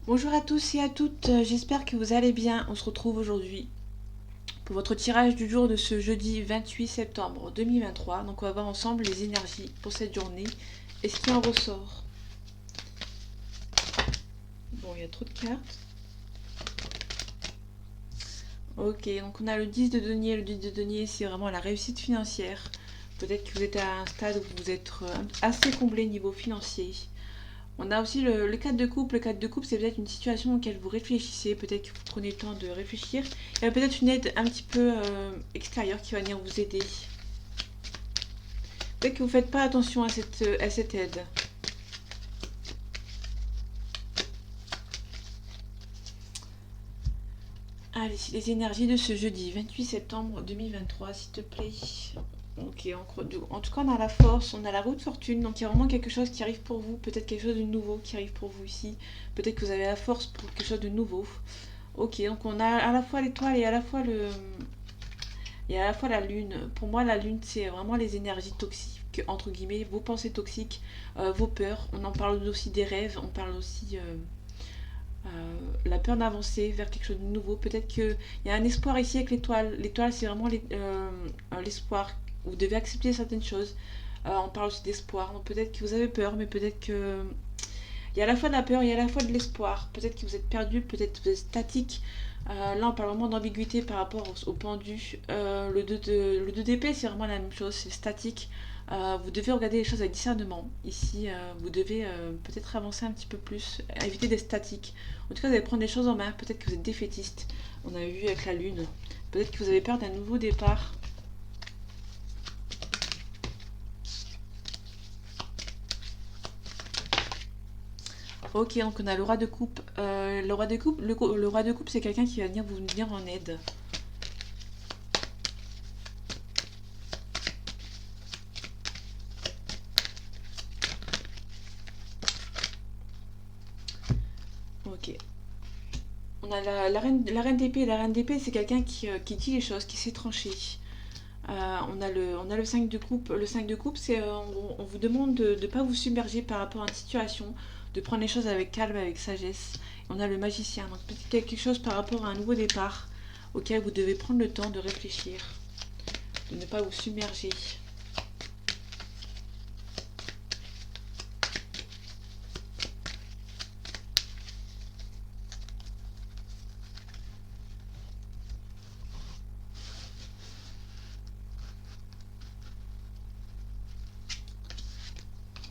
Bonjour à tous et à toutes, j'espère que vous allez bien. On se retrouve aujourd'hui pour votre tirage du jour de ce jeudi 28 septembre 2023. Donc on va voir ensemble les énergies pour cette journée et ce qui en ressort. Bon, il y a trop de cartes. Ok, donc on a le 10 de denier. Le 10 de denier, c'est vraiment la réussite financière. Peut-être que vous êtes à un stade où vous êtes assez comblé niveau financier. On a aussi le 4 de coupe. Le 4 de coupe, c'est peut-être une situation auquel vous réfléchissez. Peut-être que vous prenez le temps de réfléchir. Il y a peut-être une aide un petit peu extérieure qui va venir vous aider. Peut-être que vous ne faites pas attention à cette aide. Allez, les énergies de ce jeudi 28 septembre 2023, s'il te plaît. Ok, en tout cas, on a la force, on a la roue de fortune, donc il y a vraiment quelque chose qui arrive pour vous, peut-être quelque chose de nouveau qui arrive pour vous ici, peut-être que vous avez la force pour quelque chose de nouveau. Ok, donc on a à la fois l'étoile et à la fois la lune. Pour moi, la lune, c'est vraiment les énergies toxiques, entre guillemets, vos pensées toxiques, vos peurs. On en parle aussi des rêves, on parle aussi la peur d'avancer vers quelque chose de nouveau. Peut-être qu'il y a un espoir ici avec l'étoile. L'étoile, c'est vraiment l'espoir. Vous devez accepter certaines choses. On parle aussi d'espoir. Donc peut-être que vous avez peur, mais peut-être que il y a à la fois de la peur, il y a à la fois de l'espoir. Peut-être que vous êtes perdu, peut-être que vous êtes statique. Là, on parle vraiment d'ambiguïté par rapport au pendu. Le 2 d'épée, c'est vraiment la même chose, c'est statique. Vous devez regarder les choses avec discernement. Ici, vous devez peut-être avancer un petit peu plus, éviter d'être statique. En tout cas, vous allez prendre les choses en main. Peut-être que vous êtes défaitiste. On a vu avec la lune. Peut-être que vous avez peur d'un nouveau départ. Ok, donc on a le roi de coupe. Le roi de coupe, le roi de coupe, c'est quelqu'un qui va venir vous venir en aide. Ok. On a la reine d'épée. La reine d'épée, c'est quelqu'un qui dit les choses, qui sait trancher. On a le 5 de coupe. Le 5 de coupe, c'est on vous demande de ne pas vous submerger par rapport à une situation, de prendre les choses avec calme, avec sagesse. On a le magicien. Donc peut-être quelque chose par rapport à un nouveau départ auquel vous devez prendre le temps de réfléchir, de ne pas vous submerger.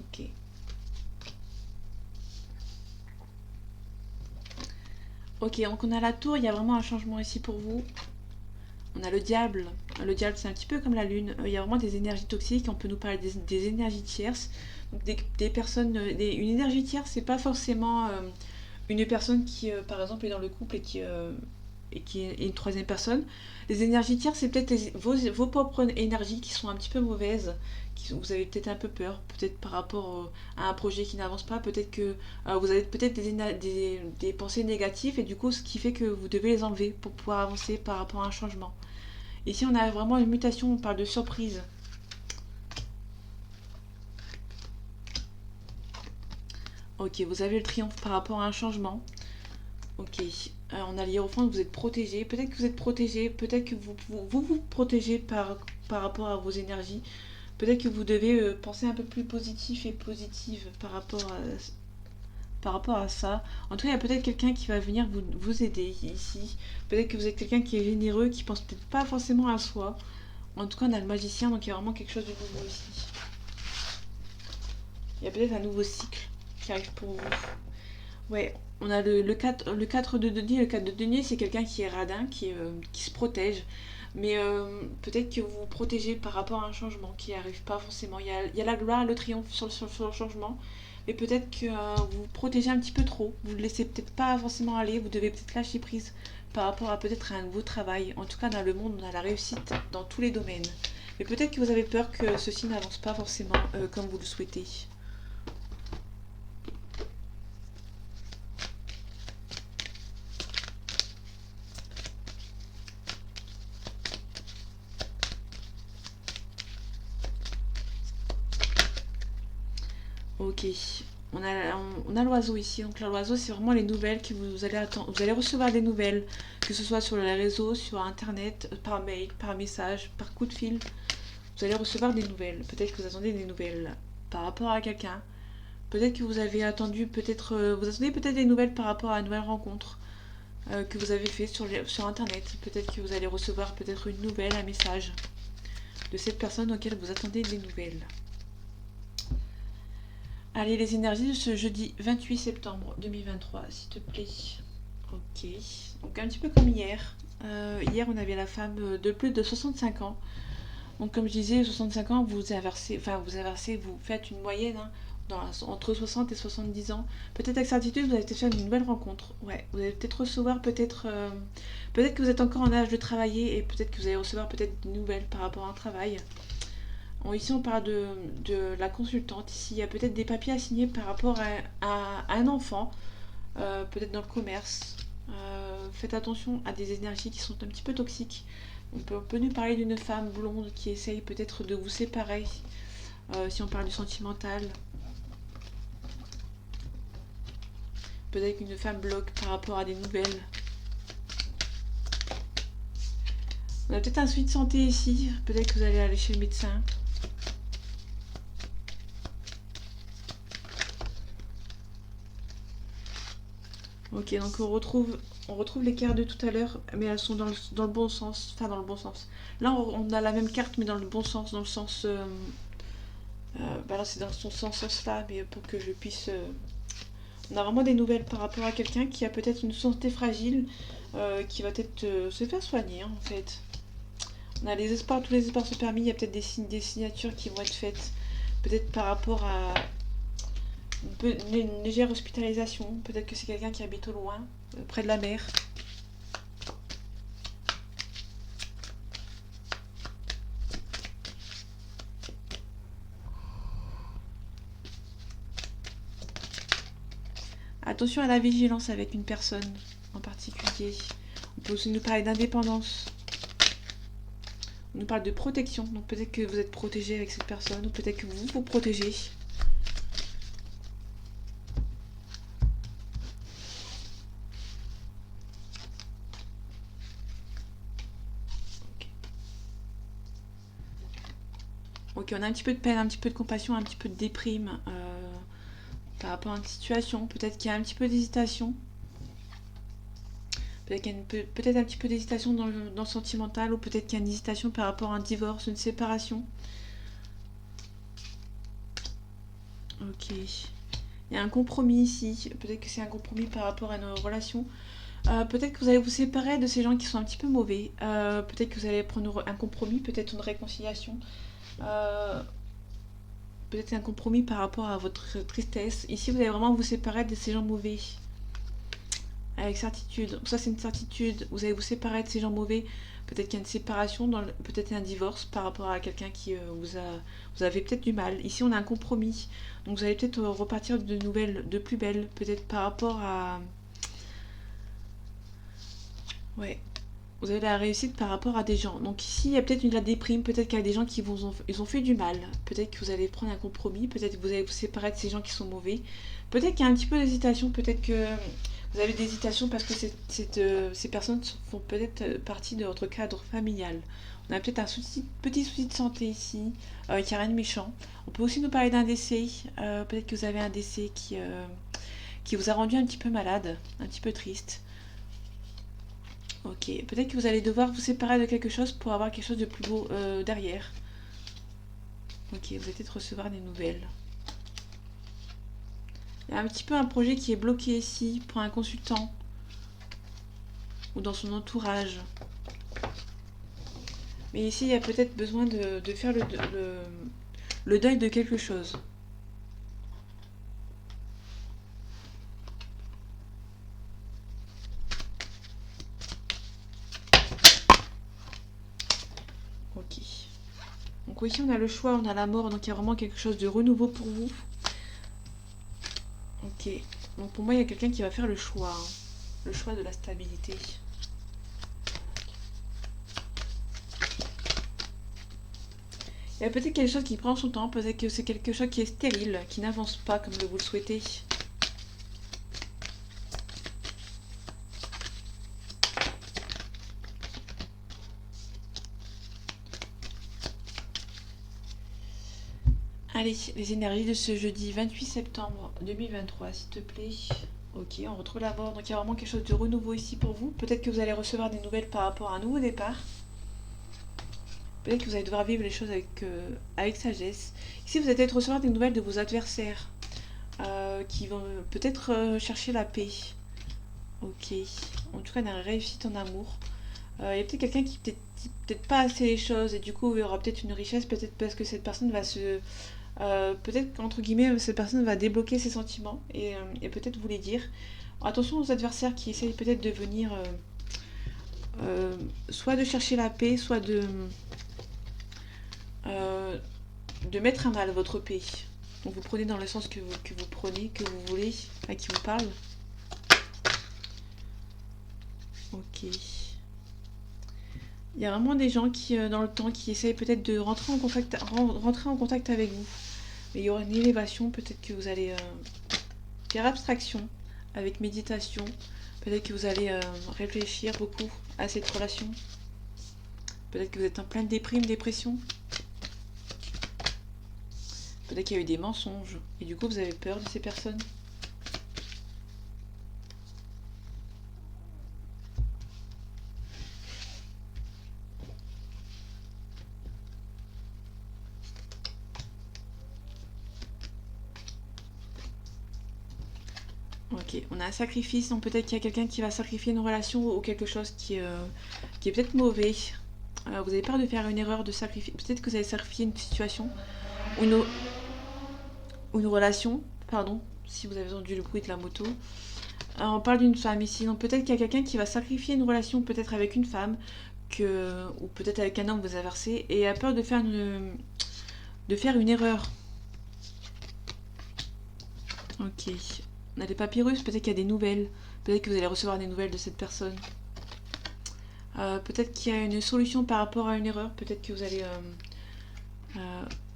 Ok. Ok, donc on a la tour, il y a vraiment un changement ici pour vous. On a le diable. Le diable, c'est un petit peu comme la lune. Il y a vraiment des énergies toxiques. On peut nous parler des énergies tierces. Donc des personnes. Une énergie tierce, c'est pas forcément une personne qui, par exemple, est dans le couple et qui est une troisième personne. Les énergies tierces, c'est peut-être vos propres énergies qui sont un petit peu mauvaises. Vous avez peut-être un peu peur, peut-être par rapport à un projet qui n'avance pas. Peut-être que vous avez peut-être des pensées négatives et du coup, ce qui fait que vous devez les enlever pour pouvoir avancer par rapport à un changement. Ici, on a vraiment une mutation, on parle de surprise. Ok, vous avez le triomphe par rapport à un changement. Ok, on a l'hiérophante, vous êtes protégé. Peut-être que vous êtes protégé, peut-être que vous protégez par rapport à vos énergies. Peut-être que vous devez penser un peu plus positif et positive par rapport à ça. En tout cas, il y a peut-être quelqu'un qui va venir vous aider ici. Peut-être que vous êtes quelqu'un qui est généreux, qui pense peut-être pas forcément à soi. En tout cas, on a le magicien, donc il y a vraiment quelque chose de nouveau ici. Il y a peut-être un nouveau cycle qui arrive pour vous. Ouais, on a le 4 de denier. Le 4 de denier, c'est quelqu'un qui est radin, qui se protège. Mais peut-être que vous vous protégez par rapport à un changement qui n'arrive pas forcément. Il y a la gloire, le triomphe sur le changement. Mais peut-être que vous vous protégez un petit peu trop. Vous ne laissez peut-être pas forcément aller. Vous devez peut-être lâcher prise par rapport à peut-être un nouveau travail. En tout cas, dans le monde, on a la réussite dans tous les domaines. Mais peut-être que vous avez peur que ceci n'avance pas forcément comme vous le souhaitez. Ok, On a l'oiseau ici. Donc là, l'oiseau, c'est vraiment les nouvelles que vous allez attendre. Vous allez recevoir des nouvelles, que ce soit sur les réseaux, sur internet, par mail, par message, par coup de fil. Vous allez recevoir des nouvelles. Peut-être que vous attendez des nouvelles par rapport à quelqu'un. Peut-être que vous avez attendu, vous attendez peut-être des nouvelles par rapport à une nouvelle rencontre que vous avez fait sur internet. Peut-être que vous allez recevoir peut-être une nouvelle, un message de cette personne auquel vous attendez des nouvelles. Allez, les énergies de ce jeudi 28 septembre 2023, s'il te plaît. Ok, donc un petit peu comme hier. Hier, on avait la femme de plus de 65 ans. Donc, comme je disais, 65 ans, vous faites une moyenne entre 60 et 70 ans. Peut-être avec certitude, vous allez peut-être faire une nouvelle rencontre. Ouais, vous allez peut-être recevoir, peut-être que vous êtes encore en âge de travailler et peut-être que vous allez recevoir peut-être des nouvelles par rapport à un travail. Ici, on parle de la consultante. Ici, il y a peut-être des papiers à signer par rapport à un enfant, peut-être dans le commerce. Faites attention à des énergies qui sont un petit peu toxiques. On peut nous parler d'une femme blonde qui essaye peut-être de vous séparer, si on parle du sentimental. Peut-être qu'une femme bloque par rapport à des nouvelles. On a peut-être un souci de santé ici. Peut-être que vous allez aller chez le médecin. Ok, donc on retrouve les cartes de tout à l'heure, mais elles sont dans le bon sens. Enfin, dans le bon sens. Là, on a la même carte, mais dans le bon sens, dans le sens... là, c'est dans son sens-là, mais pour que je puisse... On a vraiment des nouvelles par rapport à quelqu'un qui a peut-être une santé fragile, qui va peut-être se faire soigner, hein, en fait. On a les espoirs, tous les espoirs sont permis. Il y a peut-être des signatures qui vont être faites, peut-être par rapport à une légère hospitalisation. Peut-être que c'est quelqu'un qui habite au loin, près de la mer. Attention à la vigilance avec une personne en particulier. On peut aussi nous parler d'indépendance. On nous parle de protection. Donc peut-être que vous êtes protégé avec cette personne ou peut-être que vous vous protégez. Ok, on a un petit peu de peine, un petit peu de compassion, un petit peu de déprime par rapport à une situation. Peut-être qu'il y a un petit peu d'hésitation. Peut-être qu'il y a peut-être un petit peu d'hésitation dans le sentimental ou peut-être qu'il y a une hésitation par rapport à un divorce, une séparation. Ok. Il y a un compromis ici. Peut-être que c'est un compromis par rapport à nos relations. Peut-être que vous allez vous séparer de ces gens qui sont un petit peu mauvais. Peut-être que vous allez prendre un compromis, peut-être une réconciliation. Peut-être un compromis par rapport à votre tristesse. Ici, vous allez vraiment vous séparer de ces gens mauvais. Avec certitude. Donc ça, c'est une certitude. Vous allez vous séparer de ces gens mauvais. Peut-être qu'il y a une séparation, peut-être un divorce par rapport à quelqu'un qui vous avez peut-être du mal. Ici, on a un compromis. Donc vous allez peut-être repartir de nouvelles, de plus belles. Peut-être par rapport à... Ouais. Vous avez la réussite par rapport à des gens. Donc ici, il y a peut-être la déprime, peut-être qu'il y a des gens qui ils ont fait du mal. Peut-être que vous allez prendre un compromis, peut-être que vous allez vous séparer de ces gens qui sont mauvais. Peut-être qu'il y a un petit peu d'hésitation, peut-être que vous avez des hésitations parce que ces personnes font peut-être partie de votre cadre familial. On a peut-être un petit souci de santé ici, qui n'a rien de méchant. On peut aussi nous parler d'un décès. Peut-être que vous avez un décès qui vous a rendu un petit peu malade, un petit peu triste. Ok, peut-être que vous allez devoir vous séparer de quelque chose pour avoir quelque chose de plus beau derrière. Ok, vous allez peut-être recevoir des nouvelles. Il y a un petit peu un projet qui est bloqué ici pour un consultant ou dans son entourage. Mais ici, il y a peut-être besoin de faire le deuil de quelque chose. Ok. Donc ici, on a le choix, on a la mort, donc il y a vraiment quelque chose de renouveau pour vous. Ok. Donc pour moi, il y a quelqu'un qui va faire le choix. Hein. Le choix de la stabilité. Il Il y a peut-être quelque chose qui prend son temps, peut-être que c'est quelque chose qui est stérile, qui n'avance pas comme vous le souhaitez. Allez, les énergies de ce jeudi 28 septembre 2023, s'il te plaît. Ok, on retrouve la mort, donc il y a vraiment quelque chose de renouveau ici pour vous. Peut-être que vous allez recevoir des nouvelles par rapport à un nouveau départ. Peut-être que vous allez devoir vivre les choses avec sagesse. Ici, vous allez peut-être recevoir des nouvelles de vos adversaires qui vont peut-être chercher la paix. Ok, en tout cas, une réussite en amour. Il y a peut-être quelqu'un qui peut-être pas assez les choses et du coup, il y aura peut-être une richesse, peut-être parce que cette personne va se... peut-être qu'entre guillemets, cette personne va débloquer ses sentiments et peut-être vous les dire. Attention aux adversaires qui essayent peut-être de venir soit de chercher la paix, soit euh, de mettre à mal votre paix. Donc vous prenez dans le sens que vous prenez, que vous voulez, à qui vous parle. Ok. Il y a vraiment des gens qui, dans le temps, qui essayent peut-être de rentrer en contact avec vous. Mais il y aura une élévation, peut-être que vous allez faire abstraction avec méditation. Peut-être que vous allez réfléchir beaucoup à cette relation. Peut-être que vous êtes en pleine dépression. Peut-être qu'il y a eu des mensonges. Et du coup, vous avez peur de ces personnes. Ok, on a un sacrifice, donc peut-être qu'il y a quelqu'un qui va sacrifier une relation ou quelque chose qui est peut-être mauvais. Vous avez peur de faire une erreur de sacrifier. Peut-être que vous allez sacrifier une situation ou une relation, pardon, si vous avez entendu le bruit de la moto. On parle d'une femme ici, donc peut-être qu'il y a quelqu'un qui va sacrifier une relation, peut-être avec une femme, ou peut-être avec un homme que vous inversez, et a peur de faire une erreur. Ok. On a des papyrus, peut-être qu'il y a des nouvelles. Peut-être que vous allez recevoir des nouvelles de cette personne. Peut-être qu'il y a une solution par rapport à une erreur. Peut-être que vous allez...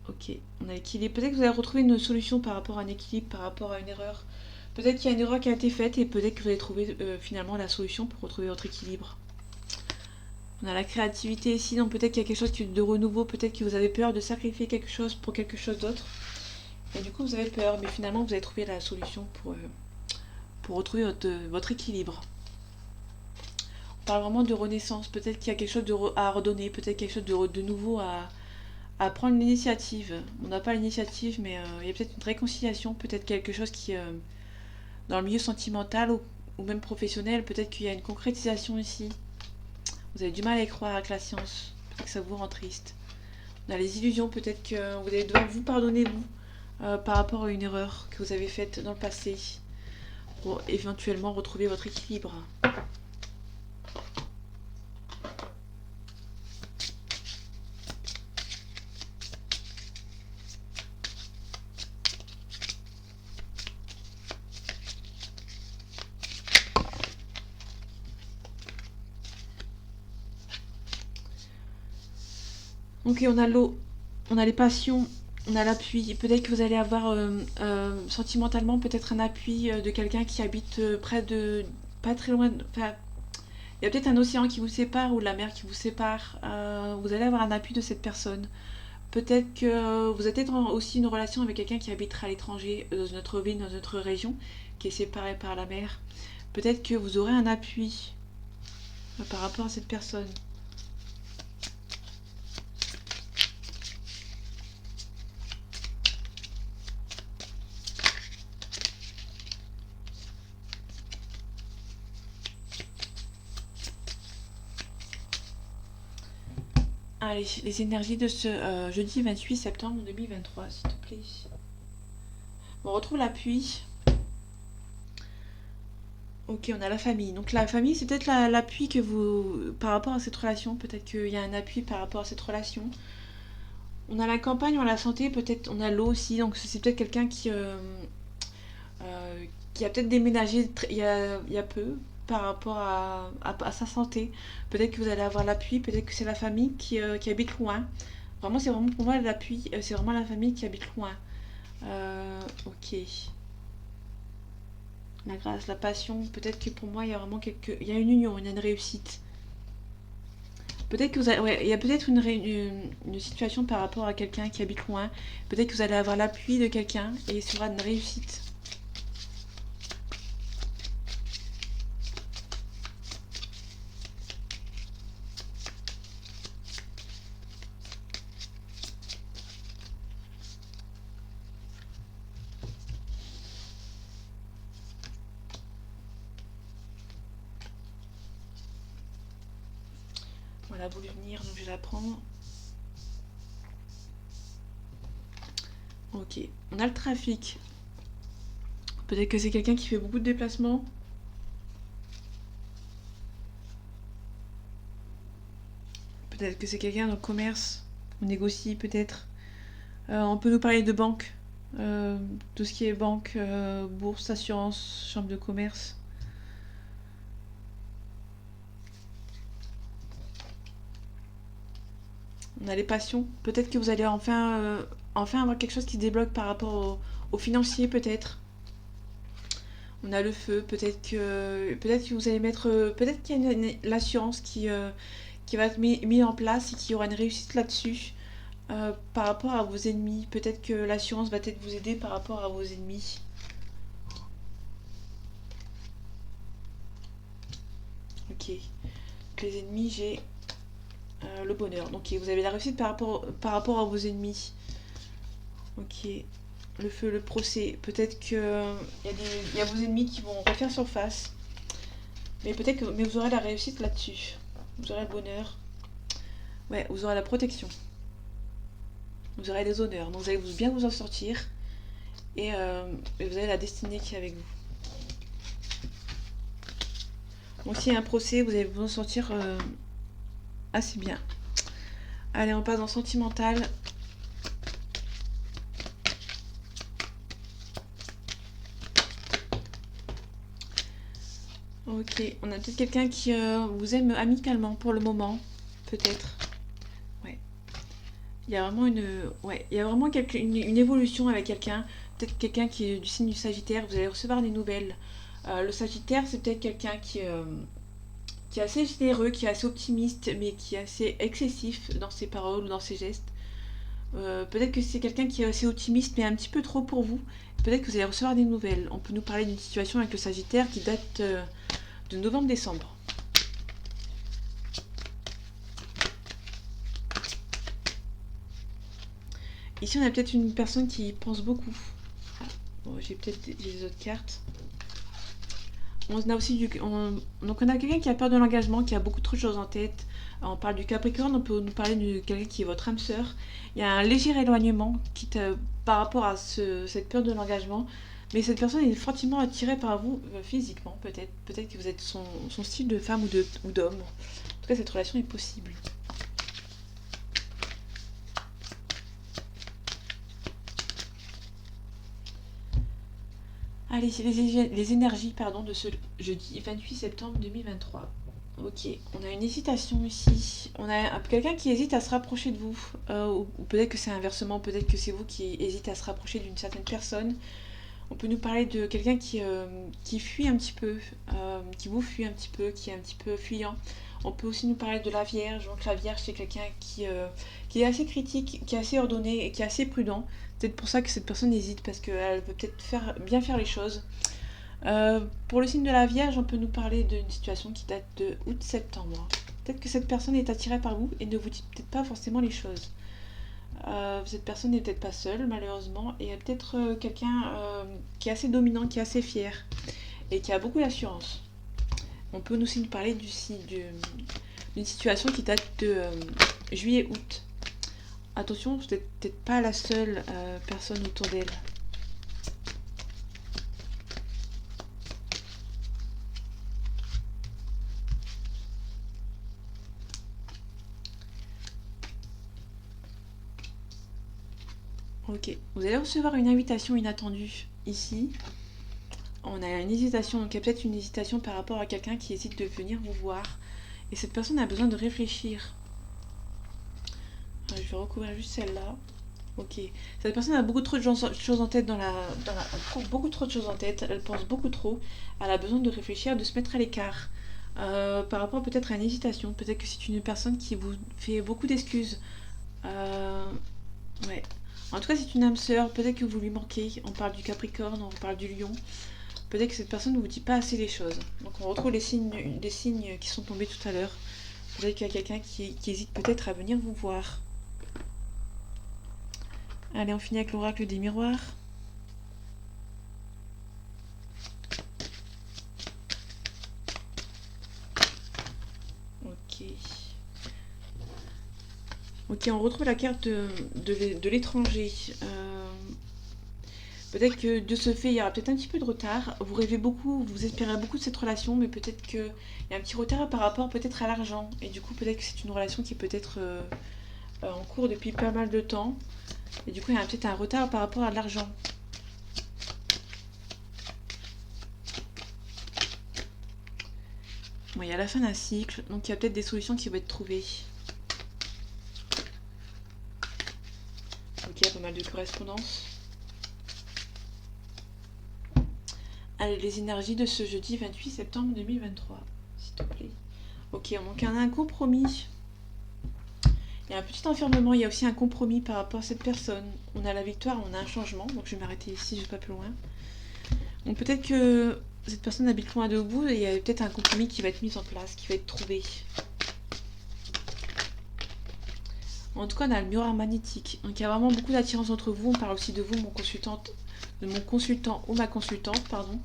ok, on a équilibré. Peut-être que vous allez retrouver une solution par rapport à un équilibre, par rapport à une erreur. Peut-être qu'il y a une erreur qui a été faite et peut-être que vous allez trouver finalement la solution pour retrouver votre équilibre. On a la créativité ici, donc peut-être qu'il y a quelque chose de renouveau. Peut-être que vous avez peur de sacrifier quelque chose pour quelque chose d'autre. Et du coup, vous avez peur, mais finalement, vous allez trouver la solution pour retrouver votre équilibre. On parle vraiment de renaissance. Peut-être qu'il y a quelque chose à redonner, peut-être quelque chose de nouveau à prendre l'initiative. On n'a pas l'initiative, mais il y a peut-être une réconciliation, peut-être quelque chose qui, dans le milieu sentimental ou même professionnel, peut-être qu'il y a une concrétisation ici. Vous avez du mal à y croire avec la science. Peut-être que ça vous rend triste. On a les illusions, peut-être que vous allez devoir vous pardonner, vous. Par rapport à une erreur que vous avez faite dans le passé pour éventuellement retrouver votre équilibre. Ok, on a l'eau, on a les passions, on a l'appui. Peut-être que vous allez avoir sentimentalement peut-être un appui de quelqu'un qui habite près de... pas très loin... Enfin, il y a peut-être un océan qui vous sépare ou la mer qui vous sépare. Vous allez avoir un appui de cette personne. Peut-être que vous êtes peut-être aussi une relation avec quelqu'un qui habitera à l'étranger, dans notre ville, dans notre région, qui est séparé par la mer. Peut-être que vous aurez un appui par rapport à cette personne. Allez, les énergies de ce jeudi 28 septembre 2023, s'il te plaît. On retrouve l'appui. Ok, on a la famille. Donc la famille, c'est peut-être l'appui que vous... par rapport à cette relation. Peut-être qu'il y a un appui par rapport à cette relation. On a la campagne, on a la santé, peut-être on a l'eau aussi. Donc c'est peut-être quelqu'un qui a peut-être déménagé il y a peu par rapport à sa santé. Peut-être que vous allez avoir l'appui, peut-être que c'est la famille qui habite loin. Vraiment, c'est vraiment pour moi l'appui, c'est vraiment la famille qui habite loin. Ok. La grâce, la passion, peut-être que pour moi, il y a vraiment il y a une union, il y a une réussite. Peut-être que vous allez, ouais, il y a peut-être une situation par rapport à quelqu'un qui habite loin. Peut-être que vous allez avoir l'appui de quelqu'un et ce sera une réussite. Voilà, a voulu venir, donc je vais la prendre. Ok, on a le trafic. Peut-être que c'est quelqu'un qui fait beaucoup de déplacements. Peut-être que c'est quelqu'un dans le commerce. On négocie peut-être. On peut nous parler de banque. Tout ce qui est banque, bourse, assurance, chambre de commerce. On a les passions. Peut-être que vous allez enfin avoir quelque chose qui se débloque par rapport au financier, peut-être. On a le feu. Peut-être que vous allez mettre. Peut-être qu'il y a l'assurance qui va être mise en place et qu'il y aura une réussite là-dessus. Par rapport à vos ennemis. Peut-être que l'assurance va peut-être vous aider par rapport à vos ennemis. Ok. Donc les ennemis, j'ai le bonheur. Donc vous avez la réussite par rapport à vos ennemis. Ok. Le feu, le procès. Peut-être que il y a vos ennemis qui vont refaire surface. Mais vous aurez la réussite là-dessus. Vous aurez le bonheur. Ouais, vous aurez la protection. Vous aurez les honneurs. Donc vous allez bien vous en sortir. Et vous avez la destinée qui est avec vous. Donc s'il y a un procès, vous allez vous en sortir assez bien. Allez, on passe dans sentimental. Ok, on a peut-être quelqu'un qui vous aime amicalement pour le moment, peut-être. Ouais. Il y a vraiment une évolution avec quelqu'un. Peut-être quelqu'un qui est du signe du Sagittaire. Vous allez recevoir des nouvelles. Le Sagittaire, c'est peut-être quelqu'un qui est assez généreux, qui est assez optimiste, mais qui est assez excessif dans ses paroles ou dans ses gestes. Peut-être que c'est quelqu'un qui est assez optimiste, mais un petit peu trop pour vous. Peut-être que vous allez recevoir des nouvelles. On peut nous parler d'une situation avec le Sagittaire qui date de novembre-décembre. Ici, on a peut-être une personne qui pense beaucoup. Bon, j'ai des autres cartes. On a aussi donc on a quelqu'un qui a peur de l'engagement, qui a beaucoup trop de choses en tête. On parle du Capricorne, on peut nous parler de quelqu'un qui est votre âme sœur. Il y a un léger éloignement par rapport à cette peur de l'engagement. Mais cette personne est fortement attirée par vous physiquement, peut-être. Peut-être que vous êtes son style de femme ou d'homme. En tout cas, cette relation est possible. Allez, c'est les énergies de ce jeudi 28 septembre 2023. Ok, on a une hésitation ici. On a quelqu'un qui hésite à se rapprocher de vous. Ou peut-être que c'est inversement, peut-être que c'est vous qui hésitez à se rapprocher d'une certaine personne. On peut nous parler de quelqu'un qui fuit un petit peu, qui vous fuit un petit peu, qui est un petit peu fuyant. On peut aussi nous parler de la Vierge. Donc la Vierge, c'est quelqu'un qui est assez critique, qui est assez ordonné et qui est assez prudent. C'est peut-être pour ça que cette personne hésite, parce qu'elle veut peut-être bien faire les choses. Pour le signe de la Vierge, on peut nous parler d'une situation qui date de août-septembre. Peut-être que cette personne est attirée par vous et ne vous dit peut-être pas forcément les choses. Cette personne n'est peut-être pas seule, malheureusement, et il y a peut-être quelqu'un qui est assez dominant, qui est assez fier et qui a beaucoup d'assurance. On peut aussi nous parler d'une situation qui date de juillet-août. Attention, vous n'êtes peut-être pas la seule personne autour d'elle. Ok, vous allez recevoir une invitation inattendue ici. On a une hésitation, donc il y a peut-être une hésitation par rapport à quelqu'un qui hésite de venir vous voir. Et cette personne a besoin de réfléchir. Je vais recouvrir juste celle-là. Ok. Cette personne a beaucoup trop de choses en tête beaucoup trop de choses en tête. Elle pense beaucoup trop. Elle a besoin de réfléchir, de se mettre à l'écart. Par rapport peut-être à une hésitation. Peut-être que c'est une personne qui vous fait beaucoup d'excuses. Euh, ouais. En tout cas, c'est une âme sœur. Peut-être que vous lui manquez. On parle du Capricorne, on parle du Lion. Peut-être que cette personne ne vous dit pas assez les choses. Donc on retrouve les signes qui sont tombés tout à l'heure. Peut-être qu'il y a quelqu'un qui hésite peut-être à venir vous voir. Allez, on finit avec l'oracle des miroirs. Ok. Ok, on retrouve la carte de l'étranger. Peut-être que de ce fait, il y aura peut-être un petit peu de retard. Vous rêvez beaucoup, vous espérez beaucoup de cette relation, mais peut-être qu'il y a un petit retard par rapport peut-être à l'argent. Et du coup, peut-être que c'est une relation qui peut être en cours depuis pas mal de temps. Et du coup, il y a peut-être un retard par rapport à l'argent. Bon, il y a la fin d'un cycle, donc il y a peut-être des solutions qui vont être trouvées. Ok, il y a pas mal de correspondances. Allez, les énergies de ce jeudi 28 septembre 2023, s'il te plaît. Ok, donc on a un compromis. Il y a un petit enfermement, il y a aussi un compromis par rapport à cette personne. On a la victoire, on a un changement, donc je vais m'arrêter ici, je vais pas plus loin. Donc peut-être que cette personne habite loin de vous et il y a peut-être un compromis qui va être mis en place, qui va être trouvé. En tout cas, on a le miroir magnétique. Donc il y a vraiment beaucoup d'attirance entre vous. On parle aussi de vous, de mon consultant ou ma consultante, pardon.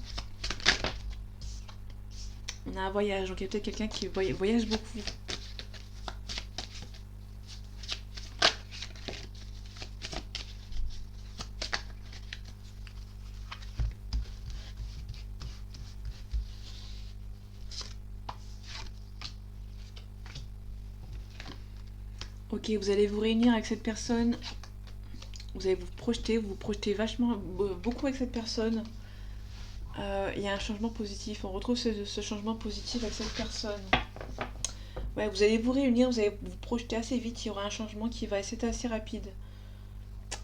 On a un voyage, donc il y a peut-être quelqu'un qui voyage beaucoup. Ok, vous allez vous réunir avec cette personne. Vous allez vous projetez vachement, beaucoup avec cette personne. Il y a un changement positif. On retrouve ce changement positif avec cette personne. Ouais, vous allez vous réunir, vous allez vous projeter assez vite. Il y aura un changement qui va être assez rapide.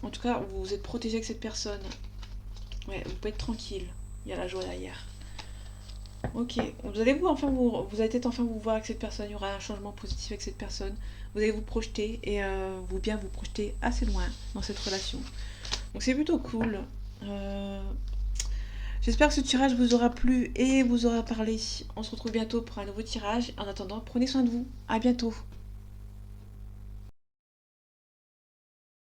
En tout cas, vous êtes protégé avec cette personne. Ouais, vous pouvez être tranquille. Il y a la joie derrière. Ok, vous allez vous allez peut-être enfin vous voir avec cette personne. Il y aura un changement positif avec cette personne. Vous allez vous projeter et vous projeter assez loin dans cette relation. Donc c'est plutôt cool. J'espère que ce tirage vous aura plu et vous aura parlé. On se retrouve bientôt pour un nouveau tirage. En attendant, prenez soin de vous. À bientôt.